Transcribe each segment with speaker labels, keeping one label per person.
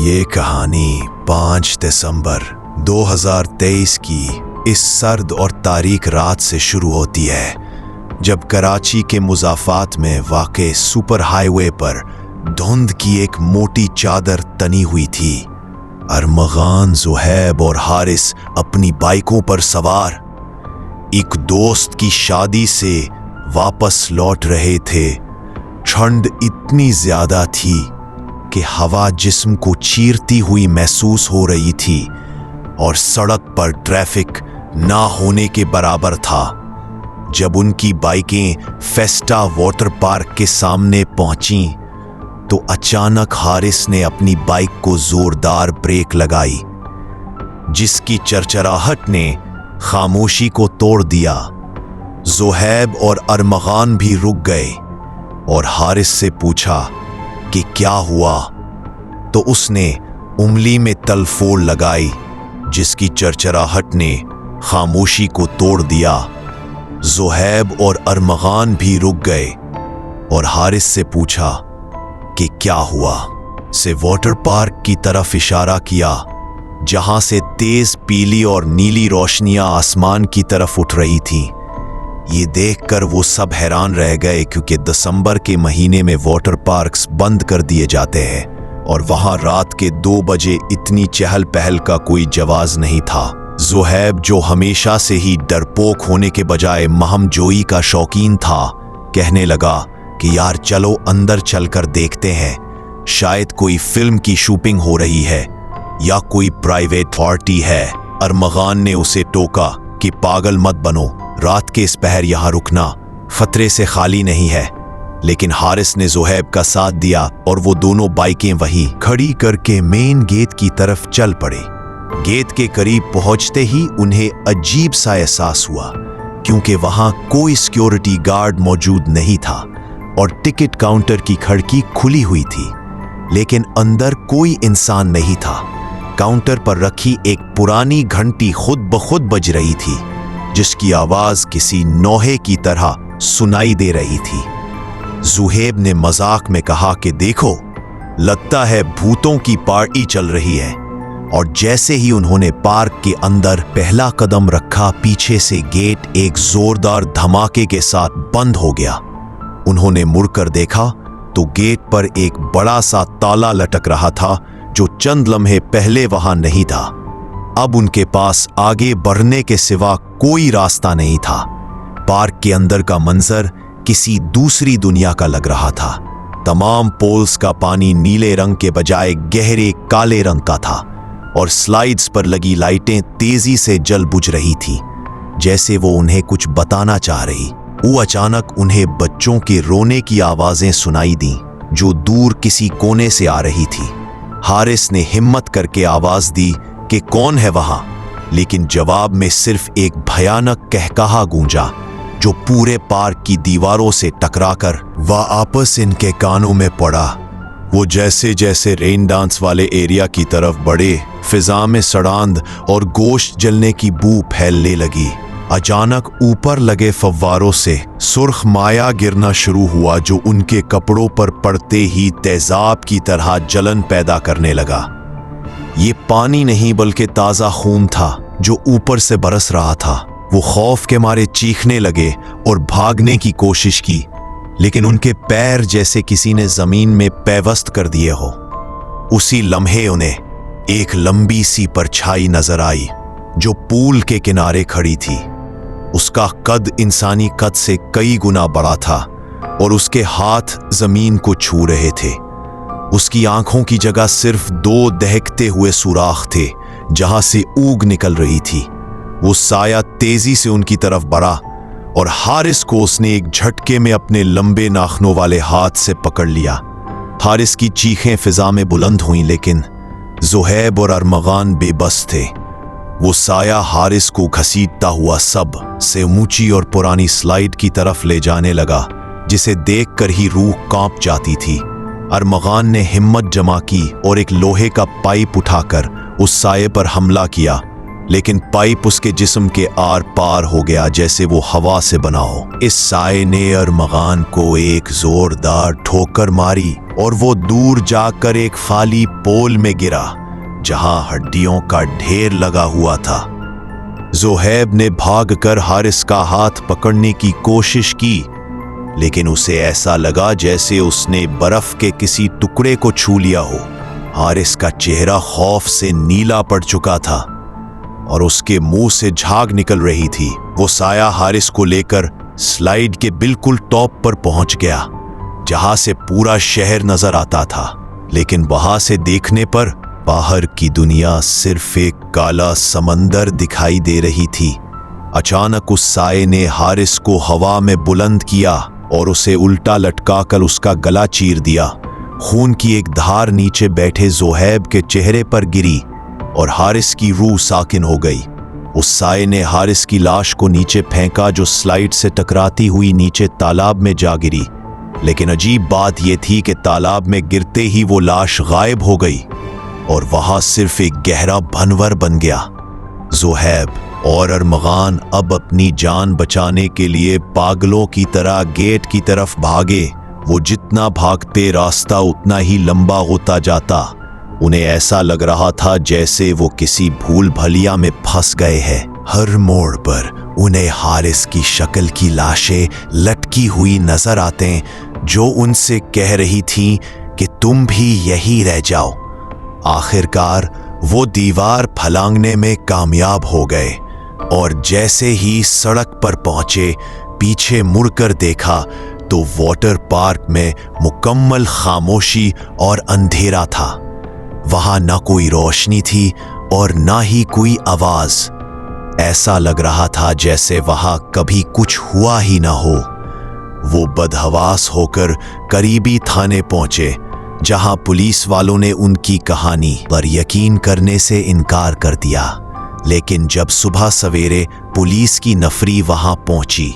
Speaker 1: ये कहानी 5 दिसंबर 2023 की इस सर्द और तारीख रात से शुरू होती है, जब कराची के मुज़ाफ़ात में वाक़े सुपर हाईवे पर धुंध की एक मोटी चादर तनी हुई थी। अरमगान, ज़ुहैब और हारिस अपनी बाइकों पर सवार एक दोस्त की शादी से वापस लौट रहे थे। ठंड इतनी ज़्यादा थी कि हवा जिस्म को चीरती हुई महसूस हो रही थी और सड़क पर ट्रैफिक ना होने के बराबर था। जब उनकी बाइकें फेस्टा वाटर पार्क के सामने पहुंची तो अचानक हारिस ने अपनी बाइक को जोरदार ब्रेक लगाई, जिसकी चरचराहट ने खामोशी को तोड़ दिया। ज़ुहैब और अरमगान भी रुक गए और हारिस से पूछा कि क्या हुआ, तो उसने उंगली में तलफोड़ लगाई, जिसकी चरचराहट ने खामोशी को तोड़ दिया। ज़ुहैब और अरमगान भी रुक गए और हारिस से पूछा कि क्या हुआ, से वाटर पार्क की तरफ इशारा किया, जहां से तेज पीली और नीली रोशनियां आसमान की तरफ उठ रही थीं। ये देखकर वो सब हैरान रह गए, क्योंकि दिसंबर के महीने में वाटर पार्क्स बंद कर दिए जाते हैं और वहां रात के 2 बजे इतनी चहल पहल का कोई जवाज नहीं था। ज़ुहैब, जो हमेशा से ही डरपोक होने के बजाय महमजोई का शौकीन था, कहने लगा कि यार चलो अंदर चलकर देखते हैं, शायद कोई फिल्म की शूटिंग हो रही है या कोई प्राइवेट पार्टी है। अरमगान ने उसे टोका कि पागल मत बनो, रात के इस पहर यहां रुकना खतरे से खाली नहीं है। लेकिन हारिस ने ज़ुहैब का साथ दिया और वो दोनों बाइकें वहीं खड़ी करके मेन गेट की तरफ चल पड़े। गेट के करीब पहुंचते ही उन्हें अजीब सा एहसास हुआ, क्योंकि वहां कोई सिक्योरिटी गार्ड मौजूद नहीं था और टिकट काउंटर की खिड़की खुली हुई थी, लेकिन अंदर कोई इंसान नहीं था। काउंटर पर रखी एक पुरानी घंटी खुद ब खुद बज रही थी, जिसकी आवाज किसी नौहे की तरह सुनाई दे रही थी। ज़ुहैब ने मजाक में कहा कि देखो, लगता है भूतों की पार्टी चल रही है। और जैसे ही उन्होंने पार्क के अंदर पहला कदम रखा, पीछे से गेट एक जोरदार धमाके के साथ बंद हो गया। उन्होंने मुड़कर देखा तो गेट पर एक बड़ा सा ताला लटक रहा था, जो चंद लम्हे पहले वहां नहीं था। अब उनके पास आगे बढ़ने के सिवा कोई रास्ता नहीं था। पार्क के अंदर का मंजर किसी दूसरी दुनिया का लग रहा था। तमाम पोल्स का पानी नीले रंग के बजाय गहरे काले रंग का था और स्लाइड्स पर लगी लाइटें तेजी से जल बुझ रही थी, जैसे वो उन्हें कुछ बताना चाह रही। वो अचानक उन्हें बच्चों के रोने की आवाजें सुनाई दी, जो दूर किसी कोने से आ रही थी। हारिस ने हिम्मत करके आवाज दी कि कौन है वहां, लेकिन जवाब में सिर्फ एक भयानक कहकहा गूंजा, जो पूरे पार्क की दीवारों से टकराकर वापस इनके कानों में पड़ा। वो जैसे जैसे रेन डांस वाले एरिया की तरफ बढ़े, फिजा में सड़ांध और गोश्त जलने की बू फैलने लगी। अचानक ऊपर लगे फव्वारों से सुर्ख माया गिरना शुरू हुआ, जो उनके कपड़ों पर पड़ते ही तेजाब की तरह जलन पैदा करने लगा। ये पानी नहीं बल्कि ताज़ा खून था, जो ऊपर से बरस रहा था। वो खौफ के मारे चीखने लगे और भागने की कोशिश की, लेकिन उनके पैर जैसे किसी ने जमीन में पैवस्त कर दिए हो। उसी लम्हे उन्हें एक लंबी सी परछाई नजर आई, जो पूल के किनारे खड़ी थी। उसका कद इंसानी कद से कई गुना बड़ा था और उसके हाथ जमीन को छू रहे थे। उसकी आंखों की जगह सिर्फ 2 दहकते हुए सुराख थे, जहां से ऊग निकल रही थी। वो साया तेजी से उनकी तरफ बढ़ा और हारिस को उसने एक झटके में अपने लंबे नाखनों वाले हाथ से पकड़ लिया। हारिस की चीखें फिजा में बुलंद हुईं, लेकिन ज़ुहैब और अरमगान बेबस थे। वो साया हारिस को घसीटता हुआ सब से ऊंची और पुरानी स्लाइड की तरफ ले जाने लगा, जिसे देखकर ही रूह कांप जाती थी। अरमगान ने हिम्मत जमा की और एक लोहे का पाइप उठाकर उस साये पर हमला किया, लेकिन पाइप उसके जिस्म के आर पार हो गया, जैसे वो हवा से बना हो। इस साये ने अरमगान को एक जोरदार ठोकर मारी और वो दूर जाकर एक खाली पोल में गिरा जहां हड्डियों का ढेर लगा हुआ था। ज़ोहैब ने भागकर हारिस का हाथ पकड़ने की कोशिश की, लेकिन उसे ऐसा लगा जैसे उसने बर्फ के किसी टुकड़े को छू लिया हो। हारिस का चेहरा खौफ से नीला पड़ चुका था और उसके मुंह से झाग निकल रही थी। वो साया हारिस को लेकर स्लाइड के बिल्कुल टॉप पर पहुंच गया, जहां से पूरा शहर नजर आता था। लेकिन वहां से देखने पर बाहर की दुनिया सिर्फ एक काला समंदर दिखाई दे रही थी। अचानक उस साये ने हारिस को हवा में बुलंद किया और उसे उल्टा लटकाकर उसका गला चीर दिया। खून की एक धार नीचे बैठे ज़ोहैब के चेहरे पर गिरी और हारिस की रूह साकिन हो गई। उस साये ने हारिस की लाश को नीचे फेंका, जो स्लाइड से टकराती हुई नीचे तालाब में जा गिरी। लेकिन अजीब बात यह थी कि तालाब में गिरते ही वो लाश गायब हो गई और वहां सिर्फ एक गहरा भंवर बन गया। ज़ोहैब और अरमगान अब अपनी जान बचाने के लिए पागलों की तरह गेट की तरफ भागे। वो जितना भागते रास्ता उतना ही लंबा होता जाता। उन्हें ऐसा लग रहा था जैसे वो किसी भूल भलिया में फंस गए हैं। हर मोड़ पर उन्हें हारिस की शक्ल की लाशें लटकी हुई नजर आते, जो उनसे कह रही थीं कि तुम भी यही रह जाओ। आखिरकार वो दीवार फलांगने में कामयाब हो गए और जैसे ही सड़क पर पहुंचे, पीछे मुड़कर देखा तो वाटर पार्क में मुकम्मल खामोशी और अंधेरा था। वहां ना कोई रोशनी थी और ना ही कोई आवाज। ऐसा लग रहा था जैसे वहां कभी कुछ हुआ ही ना हो। वो बदहवास होकर करीबी थाने पहुंचे, जहां पुलिस वालों ने उनकी कहानी पर यकीन करने से इनकार कर दिया। लेकिन जब सुबह सवेरे पुलिस की नफरी वहां पहुंची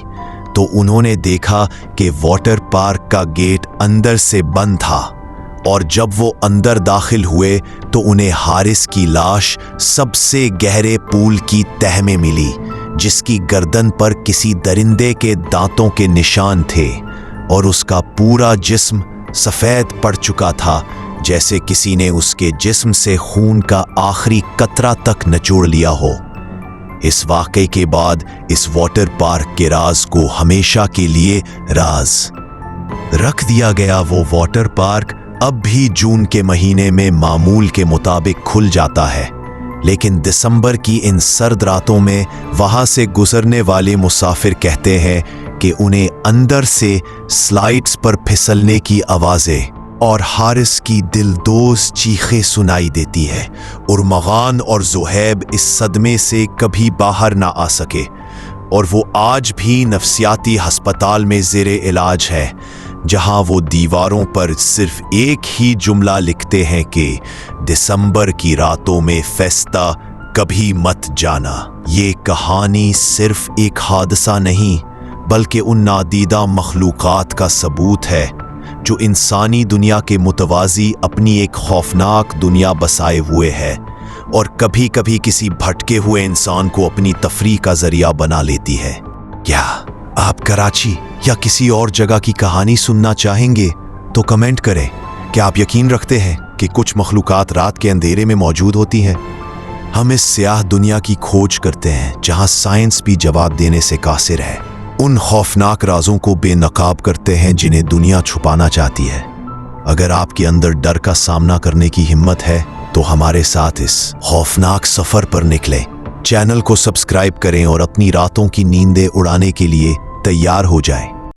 Speaker 1: तो उन्होंने देखा कि वाटर पार्क का गेट अंदर से बंद था और जब वो अंदर दाखिल हुए तो उन्हें हारिस की लाश सबसे गहरे पूल की तह में मिली, जिसकी गर्दन पर किसी दरिंदे के दांतों के निशान थे और उसका पूरा जिस्म सफेद पड़ चुका था, जैसे किसी ने उसके जिस्म से खून का आखिरी कतरा तक निचोड़ लिया हो। इस वाकये के बाद इस वाटर पार्क के राज को हमेशा के लिए राज रख दिया गया। वो वाटर पार्क अब भी जून के महीने में मामूल के मुताबिक खुल जाता है, लेकिन दिसंबर की इन सर्द रातों में वहां से गुजरने वाले मुसाफिर कहते हैं कि उन्हें अंदर से स्लाइड्स पर फिसलने की आवाजें और हारिस की दिलदोज चीखें सुनाई देती है। अरमगान और ज़ोहैब इस सदमे से कभी बाहर ना आ सके और वो आज भी नफ्सियाती अस्पताल में ज़ेरे इलाज है, जहां वो दीवारों पर सिर्फ एक ही जुमला लिखते हैं कि दिसंबर की रातों में फेस्टा कभी मत जाना। ये कहानी सिर्फ एक हादसा नहीं, बल्कि उन नादीदा मखलूक़ात का सबूत है जो इंसानी दुनिया के मुतवाज़ी अपनी एक खौफनाक दुनिया बसाए हुए है और कभी कभी किसी भटके हुए इंसान को अपनी तफरीह का जरिया बना लेती है। क्या आप कराची या किसी और जगह की कहानी सुनना चाहेंगे तो कमेंट करें। क्या आप यकीन रखते हैं कि कुछ मखलूक़ात रात के अंधेरे में मौजूद होती हैं? हम इस स्याह दुनिया की खोज करते हैं जहां साइंस भी जवाब देने से कासिर है। उन खौफनाक राजों को बेनकाब करते हैं जिन्हें दुनिया छुपाना चाहती है। अगर आपके अंदर डर का सामना करने की हिम्मत है तो हमारे साथ इस खौफनाक सफर पर निकलें। चैनल को सब्सक्राइब करें और अपनी रातों की नींदें उड़ाने के लिए तैयार हो जाएं।